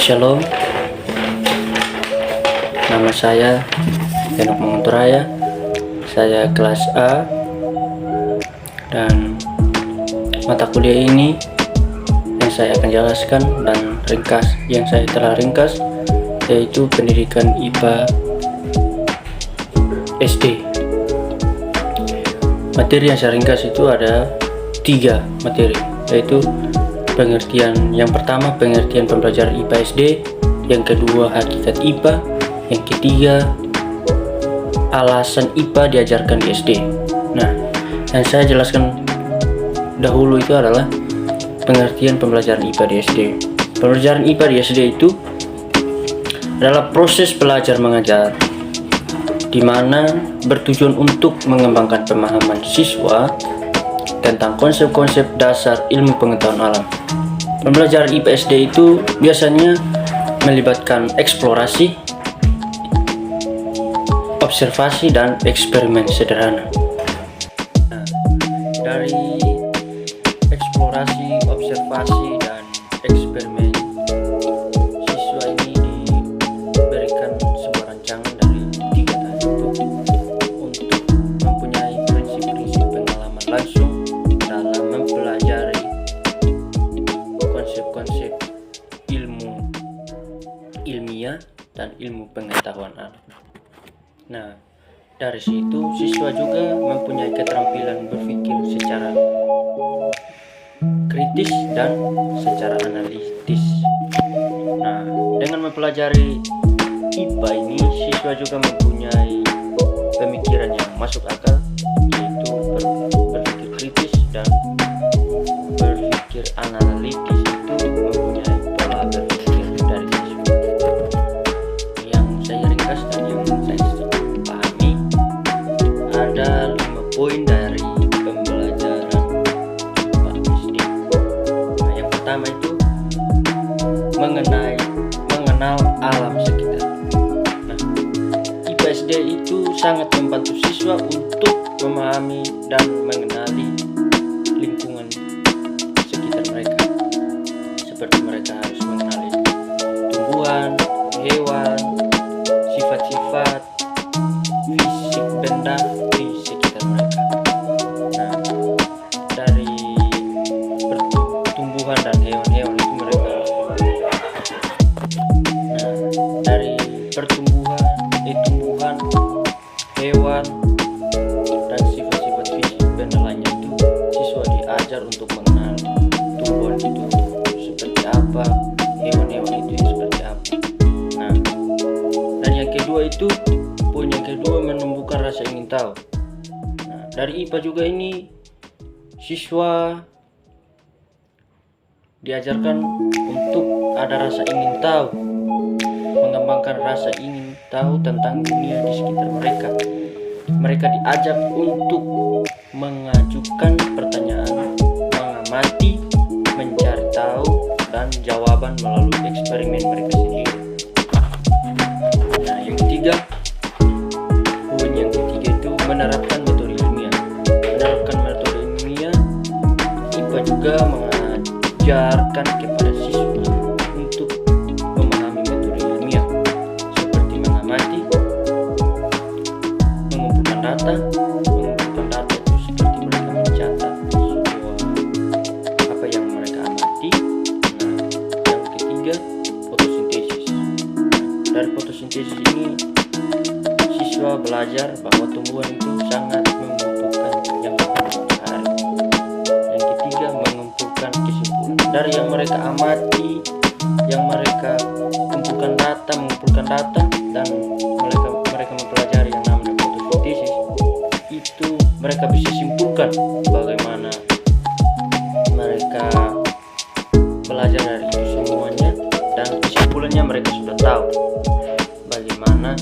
Shalom, nama saya Henok Mangunturaya. Saya kelas A dan mata kuliah ini yang saya akan jelaskan dan ringkas yang saya telah ringkas yaitu pendidikan IPA SD. Materi yang saya ringkas itu ada 3 materi, yaitu pengertian yang pertama pengertian pembelajaran IPA SD, yang kedua hakikat IPA, yang ketiga alasan IPA diajarkan di SD. Nah, yang saya jelaskan dahulu itu adalah pengertian pembelajaran IPA di SD. Pembelajaran IPA di SD itu adalah proses belajar mengajar di mana bertujuan untuk mengembangkan pemahaman siswa tentang konsep-konsep dasar ilmu pengetahuan alam. Pembelajaran IPA SD itu biasanya melibatkan eksplorasi, observasi, dan eksperimen sederhana. Nah, dari eksplorasi, observasi, dan eksperimen, siswa ini diberikan sebuah rancangan dari 3 tadi itu untuk mempunyai prinsip-prinsip pengalaman langsung dalam mempelajari konsep-konsep ilmu ilmiah dan ilmu pengetahuan alam. Nah, dari situ siswa juga mempunyai keterampilan berpikir secara kritis dan secara analitis. Nah, dengan mempelajari IPA ini, siswa juga mempunyai pemikiran yang masuk akal, yaitu berpikir kritis dan berpikir analitis. Itu mempunyai pola berpikir dari siswa. Yang saya ringkas dan yang saya pahami ada 5 poin dari pembelajaran IPA SD. Nah, yang pertama itu mengenal alam sekitar. Nah, IPA SD itu sangat membantu siswa untuk memahami dan mengenali lingkungan sekitar mereka. Seperti mereka harus mengenali tumbuhan, hewan, sifat-sifat fisik benda di sekitar mereka. Nah, dari tumbuhan dan hewan-hewan itu mereka dari tumbuhan, hewan, dan sifat-sifat fisik benda lainnya itu siswa diajar untuk mengenal tumbuhan itu seperti apa, hewan-hewan itu seperti apa. Nah, dan yang kedua itu poin yang kedua menumbuhkan rasa ingin tahu. Nah, dari IPA juga ini siswa diajarkan untuk ada rasa ingin tahu, mengembangkan rasa ingin tahu tentang dunia di sekitar mereka. Mereka diajak untuk mengajukan pertanyaan, mengamati, mencari tahu, dan jawaban melalui eksperimen mereka sendiri. Nah, yang ketiga, poin yang ketiga itu menerapkan metode ilmiah. Menerapkan metode ilmiah, IPA juga mengajarkan kepada siswa untuk memahami metode ilmiah seperti mengamati, mengumpulkan data itu seperti mereka mencatat apa yang mereka amati. Nah, yang ketiga, fotosintesis. Dari fotosintesis ini siswa belajar bahwa tumbuhan itu sangat membutuhkan yang matahari. Yang ketiga, mengumpulkan kesimpulan dari yang mereka amati, yang mereka mengumpulkan data dan mereka mempelajari yang namanya fotosintesis. Itu mereka bisa simpulkan bagaimana mereka belajar dari itu semuanya, dan kesimpulannya mereka sudah tahu bagaimana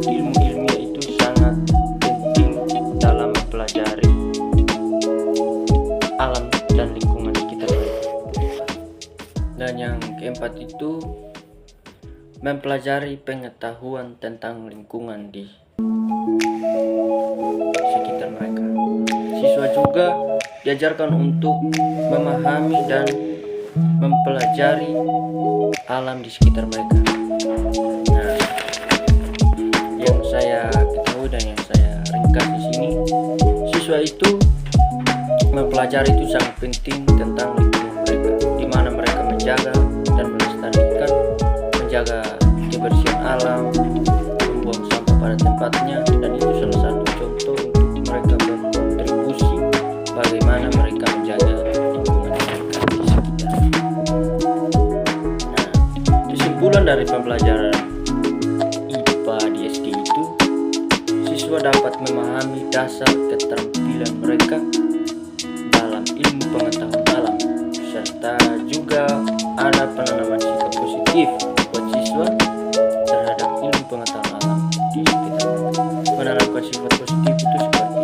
ilmu ilmiah itu sangat penting dalam mempelajari alam dan lingkungan sekitar mereka. Dan yang keempat itu mempelajari pengetahuan tentang lingkungan di sekitar mereka. Siswa juga diajarkan untuk memahami dan mempelajari alam di sekitar mereka. Nah, yang saya ketahui dan yang saya ringkas di sini, siswa itu mempelajari itu sangat penting tentang lingkungan mereka, di mana mereka menjaga dan melestarikan, menjaga kebersihan alam, membuang sampah pada tempatnya, dan itu salah satu contoh untuk mereka berkontribusi bagaimana mereka menjaga lingkungan mereka di sekitar. Nah, kesimpulan dari pembelajaran IPA di SD itu, siswa dapat memahami dasar keterampilan mereka dalam ilmu pengetahuan alam, serta juga ada penanaman sikap positif buat siswa terhadap ilmu pengetahuan alam di sekitar mereka. Menanamkan sifat positif itu seperti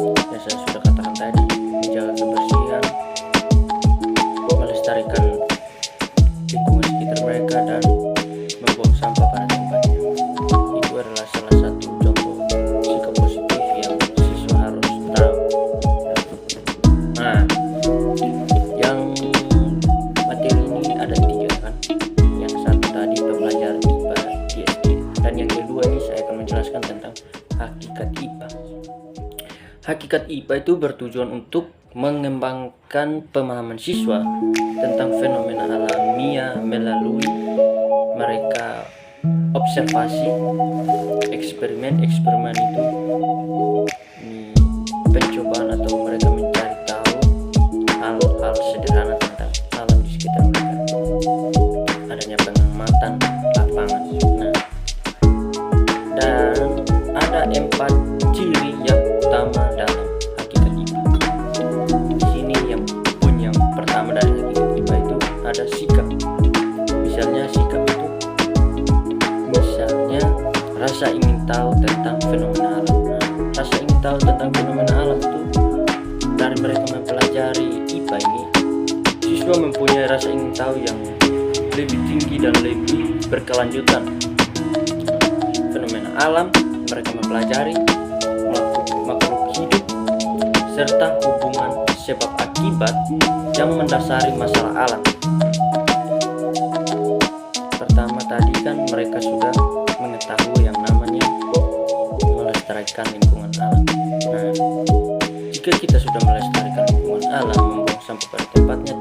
yang saya sudah katakan tadi, menjaga kebersihan, melestarikan lingkungan sekitar mereka, dan membuang sampah pada tempatnya. Itu adalah salah satu contoh sikap positif yang siswa harus tahu. Nah, yang materi ini ada 3 kan. Yang satu tadi pembelajaran IPA di SD, dan yang kedua ini saya akan menjelaskan tentang hakikat IPA. Hakikat IPA itu bertujuan untuk mengembangkan pemahaman siswa tentang fenomena alamiah melalui mereka observasi, eksperimen itu pencobaan atau mereka mencari tahu hal-hal sederhana tentang alam di sekitar mereka, adanya pengamatan lapangan. Nah, dan ada 4 ciri yang utama dalam hakikat IPA. Di sini yang pertama dari hakikat IPA itu ada sikap. Misalnya sikap itu, misalnya rasa ingin tahu tentang fenomena alam. Nah, rasa ingin tahu tentang fenomena alam itu dari mereka mempelajari IPA ini, siswa mempunyai rasa ingin tahu yang lebih tinggi dan lebih berkelanjutan. Fenomena alam mereka mempelajari makhluk hidup serta hubungan sebab akibat yang mendasari masalah alam. Pertama tadi kan mereka sudah mengetahui yang namanya melestarikan lingkungan alam. Nah, jika kita sudah melestarikan lingkungan alam, membuang sampah pada tempatnya,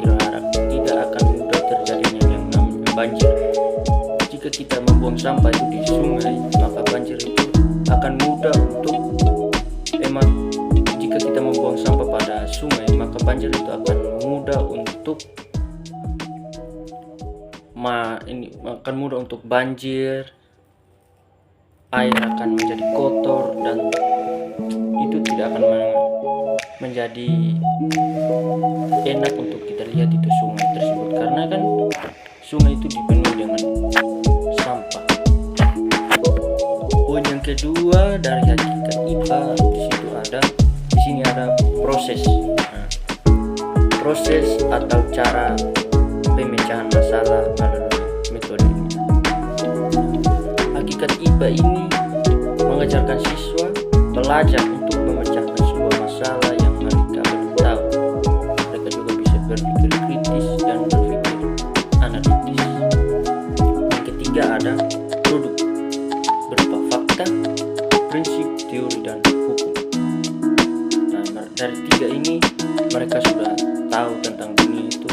tidak akan mudah terjadinya yang namanya banjir. Jika kita membuang sampah itu di sungai, maka banjir itu akan mudah untuk jika kita membuang sampah pada sungai, maka banjir itu akan mudah untuk banjir, air akan menjadi kotor, dan itu tidak akan menjadi enak untuk kita lihat itu sungai tersebut, karena kan sungai itu dipenuhi dengan sampah. Poin yang kedua dari hakikat IPA di sini ada proses. Nah, proses atau cara pemecahan masalah melalui metode ini. Hakikat IPA ini mengajarkan siswa belajar untuk memecahkan sebuah masalah yang mereka belum tahu. Mereka juga bisa berpikir kritis dan berpikir analitis. Yang ketiga ada produk berupa fakta, prinsip, teori, dan hukum. Nah, dari 3 ini mereka sudah tahu tentang dunia itu.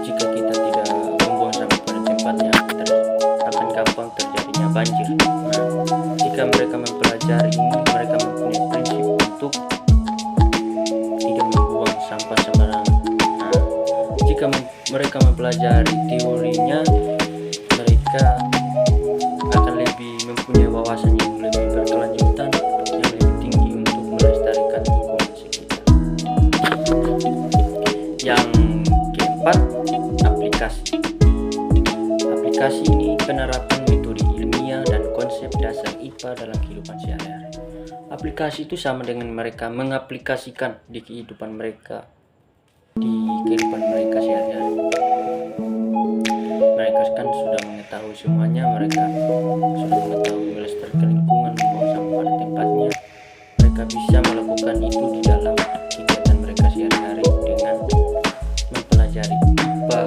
Jika kita tidak membuang sampah pada tempatnya, akan gampang terjadinya banjir. Nah, jika mereka mempelajari ini, mereka mempunyai prinsip untuk tidak membuang sampah sembarangan. Nah, jika mereka mempelajari teorinya, mereka akan lebih mempunyai wawasan yang lebih berkelanjutan, yang lebih tinggi untuk melestarikan lingkungan sekitar. Yang keempat, aplikasi. Aplikasi ini penerapan metode ilmiah dan konsep dasar IPA dalam kehidupan sehari-hari. Aplikasi itu sama dengan mereka mengaplikasikan di kehidupan mereka, sehari-hari. Mereka kan sudah mengetahui semuanya, mereka sudah mengetahui melestarikan lingkungan, membuang sampah pada tempatnya. Mereka bisa melakukan itu di dalam kegiatan mereka sehari-hari dengan mempelajari IPA.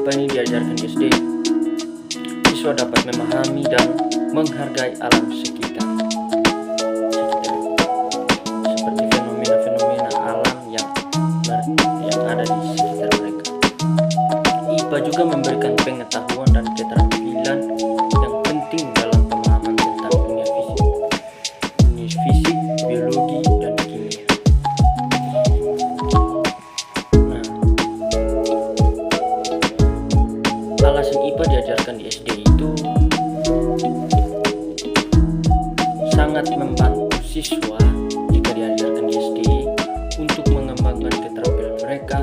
IPA ini diajarkan di SD, siswa dapat memahami dan menghargai alam sekitar, seperti fenomena-fenomena alam yang ada di sekitar mereka. IPA juga memberikan pengetahuan dan keterampilan yang penting dalam pemahaman tentang dunia fisik, biologi, dan kimia. Nah, alasan IPA diajarkan di SD itu sangat membantu siswa jika diajarkan di SD untuk mengembangkan keterampilan mereka,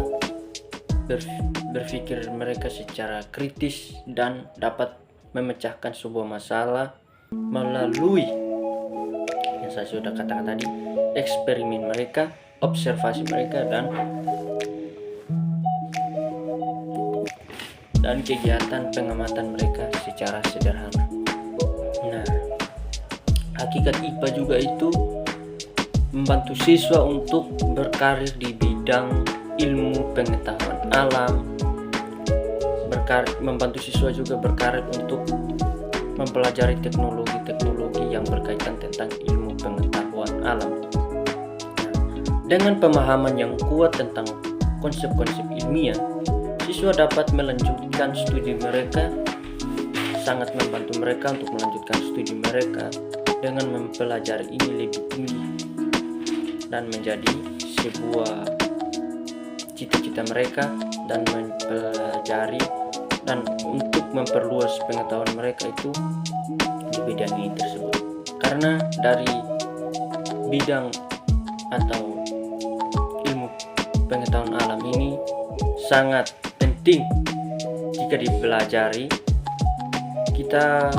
berpikir mereka secara kritis, dan dapat memecahkan sebuah masalah melalui yang saya sudah katakan tadi, eksperimen mereka, observasi mereka, dan kegiatan pengamatan mereka secara sederhana. Nah, hakikat IPA juga itu membantu siswa untuk berkarir di bidang ilmu pengetahuan alam, membantu siswa juga berkarir untuk mempelajari teknologi-teknologi yang berkaitan tentang ilmu pengetahuan alam. Dengan pemahaman yang kuat tentang konsep-konsep ilmiah, siswa dapat melanjutkan studi mereka, sangat membantu mereka untuk melanjutkan studi mereka dengan mempelajari ini lebih tinggi dan menjadi sebuah cita-cita mereka, dan mempelajari dan untuk memperluas pengetahuan mereka itu di bidang ini tersebut. Karena dari bidang atau ilmu pengetahuan alam ini sangat penting jika dipelajari. Kita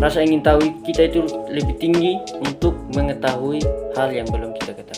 rasa ingin tahu kita itu lebih tinggi untuk mengetahui hal yang belum kita ketahui.